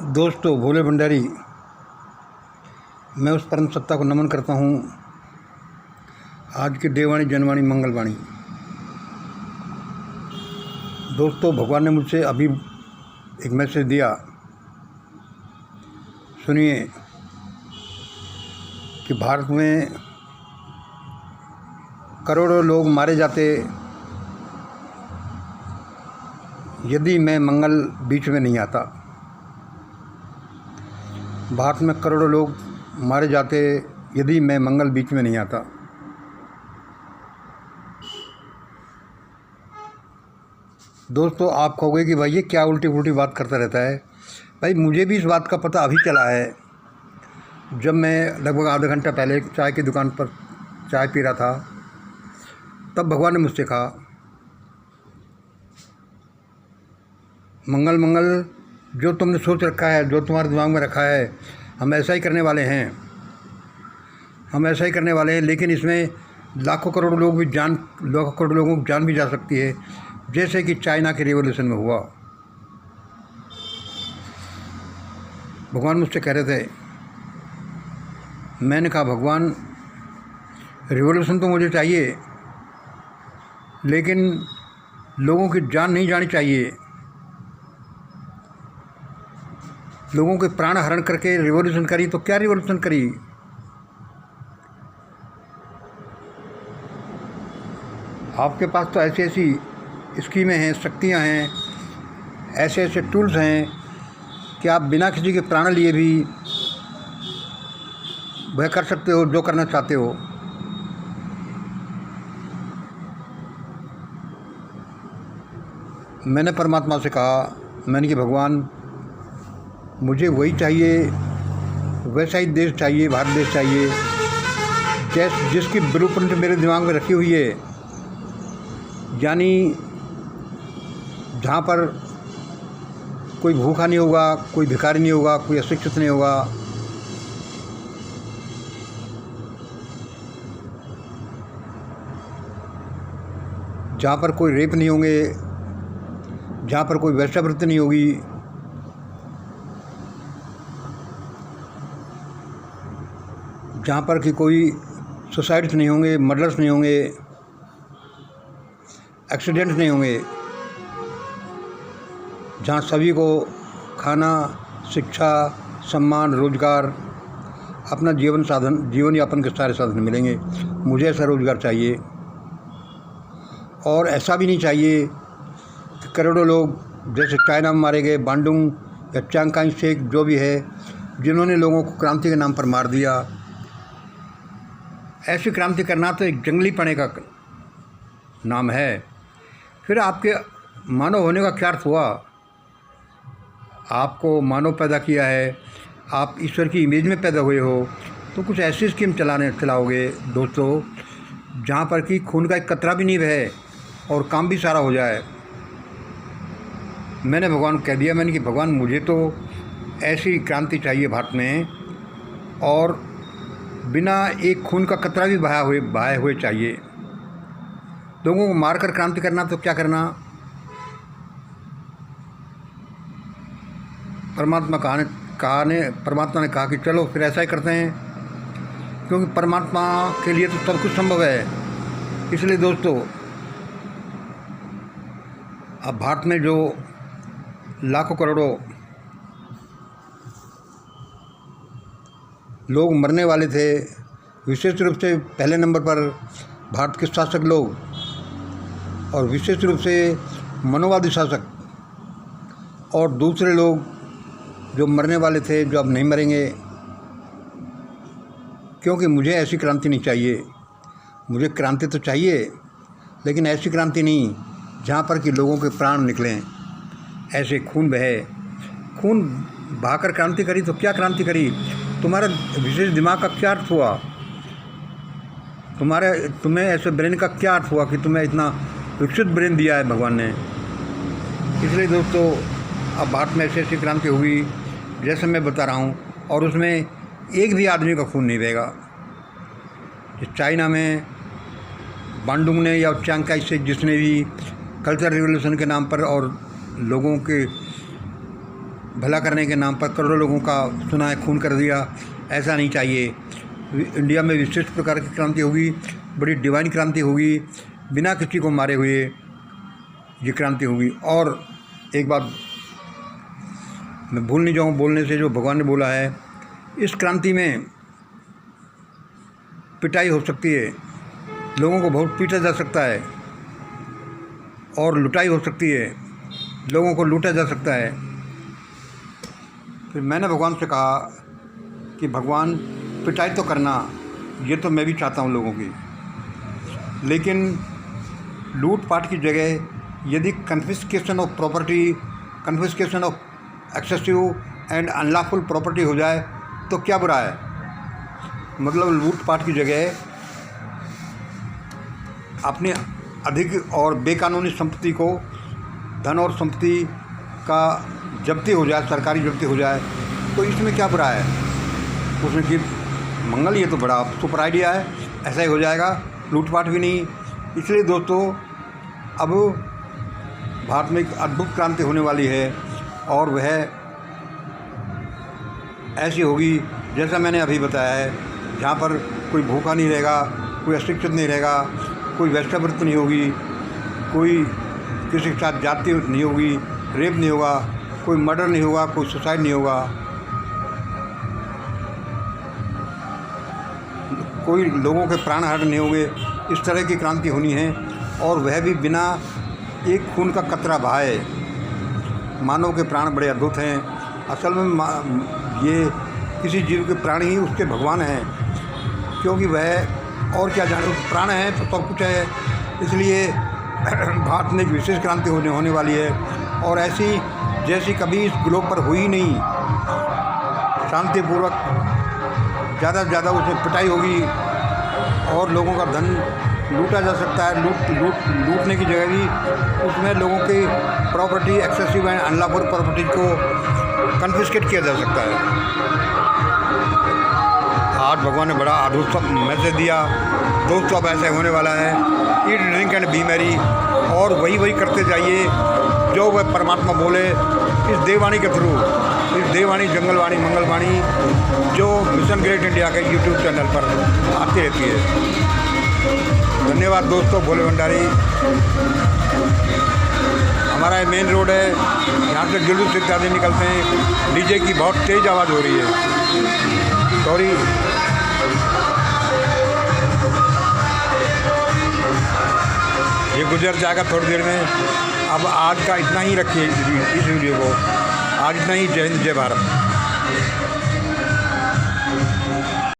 दोस्तों, भोले भंडारी, मैं उस परम सत्ता को नमन करता हूँ आज के देववाणी जनवाणी मंगलवाणी। दोस्तों, भगवान ने मुझसे अभी एक मैसेज दिया, सुनिए कि भारत में करोड़ों लोग मारे जाते यदि मैं मंगल बीच में नहीं आता। भारत में करोड़ों लोग मारे जाते यदि मैं मंगल बीच में नहीं आता। दोस्तों, आप कहोगे कि भाई ये क्या उल्टी पुल्टी बात करता रहता है। भाई, मुझे भी इस बात का पता अभी चला है जब मैं लगभग आधा घंटा पहले चाय की दुकान पर चाय पी रहा था। तब भगवान ने मुझसे कहा, मंगल मंगल जो तुमने सोच रखा है, जो तुम्हारे दिमाग में रखा है, हम ऐसा ही करने वाले हैं, लेकिन इसमें लाखों करोड़ों लोगों की जान भी जा सकती है, जैसे कि चाइना के रिवॉल्यूशन में हुआ। भगवान मुझसे कह रहे थे। मैंने कहा, भगवान, रिवॉल्यूशन तो मुझे चाहिए, लेकिन लोगों की जान नहीं जानी चाहिए। लोगों के प्राण हरण करके रिवॉल्यूशन करी तो क्या रिवॉल्यूशन करी। आपके पास तो ऐसी ऐसी स्कीमें हैं, शक्तियां हैं, ऐसे ऐसे टूल्स हैं कि आप बिना किसी के प्राण लिए भी वह कर सकते हो जो करना चाहते हो। मैंने परमात्मा से कहा, मैंने कि भगवान, मुझे वही चाहिए, वैसा ही देश चाहिए, भारत देश चाहिए जिसकी ब्लूप्रिंट मेरे दिमाग में रखी हुई है। यानी जहाँ पर कोई भूखा नहीं होगा, कोई भिखारी नहीं होगा, कोई अशिक्षित नहीं होगा, जहाँ पर कोई रेप नहीं होंगे, जहाँ पर कोई वेश्यावृत्ति नहीं होगी, जहाँ पर कि कोई सुसाइड्स नहीं होंगे, मर्डर्स नहीं होंगे, एक्सीडेंट्स नहीं होंगे, जहाँ सभी को खाना, शिक्षा, सम्मान, रोजगार, अपना जीवन यापन के सारे साधन मिलेंगे। मुझे ऐसा रोजगार चाहिए। और ऐसा भी नहीं चाहिए कि करोड़ों लोग जैसे चाइना में मारे गए, बांडुंग या चांगकाई शेक जो भी है, जिन्होंने लोगों को क्रांति के नाम पर मार दिया। ऐसी क्रांति करना तो एक जंगली पने का नाम है। फिर आपके मानव होने का क्या अर्थ हुआ। आपको मानव पैदा किया है, आप ईश्वर की इमेज में पैदा हुए हो, तो कुछ ऐसी स्कीम चलाओगे दोस्तों, जहाँ पर कि खून का एक कतरा भी नहीं बहे और काम भी सारा हो जाए। मैंने भगवान को कह दिया, मैंने कि भगवान, मुझे तो ऐसी क्रांति चाहिए भारत में, और बिना एक खून का कतरा भी बहाए हुए चाहिए। लोगों को मारकर क्रांति करना तो क्या करना। परमात्मा ने कहा कि चलो फिर ऐसा ही करते हैं, क्योंकि परमात्मा के लिए तो सब कुछ संभव है। इसलिए दोस्तों, अब भारत में जो लाखों करोड़ों लोग मरने वाले थे, विशेष रूप से पहले नंबर पर भारत के शासक लोग, और विशेष रूप से मनोवादी शासक, और दूसरे लोग जो मरने वाले थे, जो अब नहीं मरेंगे। क्योंकि मुझे ऐसी क्रांति नहीं चाहिए। मुझे क्रांति तो चाहिए, लेकिन ऐसी क्रांति नहीं जहाँ पर कि लोगों के प्राण निकलें, ऐसे खून बहे। खून बहाकर क्रांति करी तो क्या क्रांति करी। तुम्हारा विशेष दिमाग का क्या अर्थ हुआ। तुम्हें ऐसे ब्रेन का क्या अर्थ हुआ कि तुम्हें इतना विकसित ब्रेन दिया है भगवान ने। इसलिए दोस्तों, अब भारत में ऐसी ऐसी क्रांति हुई जैसे मैं बता रहा हूँ, और उसमें एक भी आदमी का खून नहीं बहेगा। चाइना में बांडुंग ने या चांगकाई शेक जिसने भी कल्चरल रिवॉल्यूशन के नाम पर और लोगों के भला करने के नाम पर करोड़ों लोगों का सुना है खून कर दिया। ऐसा नहीं चाहिए। इंडिया में विशिष्ट प्रकार की क्रांति होगी, बड़ी डिवाइन क्रांति होगी, बिना किसी को मारे हुए ये क्रांति होगी। और एक बात मैं भूल नहीं जाऊँ बोलने से, जो भगवान ने बोला है, इस क्रांति में पिटाई हो सकती है, लोगों को बहुत पीटा जा सकता है, और लुटाई हो सकती है, लोगों को लूटा जा सकता है। फिर मैंने भगवान से कहा कि भगवान पिटाई तो करना, ये तो मैं भी चाहता हूँ लोगों की, लेकिन लूट-पाट की जगह यदि confiscation of property, confiscation of excessive and unlawful property हो जाए तो क्या बुरा है। मतलब लूट-पाट की जगह अपनी अधिक और बेकानूनी संपत्ति को, धन और संपत्ति का जब्ती हो जाए, सरकारी जब्ती हो जाए, तो इसमें क्या बुरा है। उसमें कि मंगल, ये तो बड़ा सुपर आइडिया है, ऐसा ही हो जाएगा, लूट-पाट भी नहीं। इसलिए दोस्तों, अब भारत में एक अद्भुत क्रांति होने वाली है, और वह ऐसी होगी जैसा मैंने अभी बताया है, जहाँ पर कोई भूखा नहीं रहेगा, कोई अशिक्षित नहीं रहेगा, कोई वेश्यावृत्ति नहीं होगी, कोई किसी के साथ जाति नहीं होगी, रेप नहीं होगा, कोई मर्डर नहीं होगा, कोई सुसाइड नहीं होगा, कोई लोगों के प्राण हरण नहीं होंगे। इस तरह की क्रांति होनी है, और वह भी बिना एक खून का कतरा बहाए। मानव के प्राण बड़े अद्भुत हैं। असल में ये किसी जीव के प्राण ही उसके भगवान हैं, क्योंकि वह और क्या जाने, प्राण है तो सब कुछ है। इसलिए भारत में एक विशेष क्रांति होने वाली है, और ऐसी जैसी कभी इस ग्लोब पर हुई नहीं। शांतिपूर्वक ज़्यादा से ज़्यादा उसमें पिटाई होगी, और लोगों का धन लूटा जा सकता है। लूटने की जगह भी उसमें लोगों की property, excessive and unlawful property को कन्फिस्केट किया जा सकता है। आज भगवान ने बड़ा अद्भुत मैसेज दिया। दोस्तों, अब ऐसे होने वाला है, eat drink and B Mary, और वही करते जाइए जो वह परमात्मा बोले इस देववाणी के थ्रू, इस देववाणी, जंगलवाणी, मंगलवाणी, जो मिशन ग्रेट इंडिया के यूट्यूब चैनल पर आती रहती है। धन्यवाद दोस्तों। भोले भंडारी, हमारा मेन रोड है, यहाँ से जुलूस इत्यादि निकलते हैं। डीजे की बहुत तेज़ आवाज़ हो रही है, सॉरी। ये गुजर जाएगा थोड़ी देर में। अब आज का इतना ही रखिए इस वीडियो को। आज इतना ही। जय हिंद, जय भारत।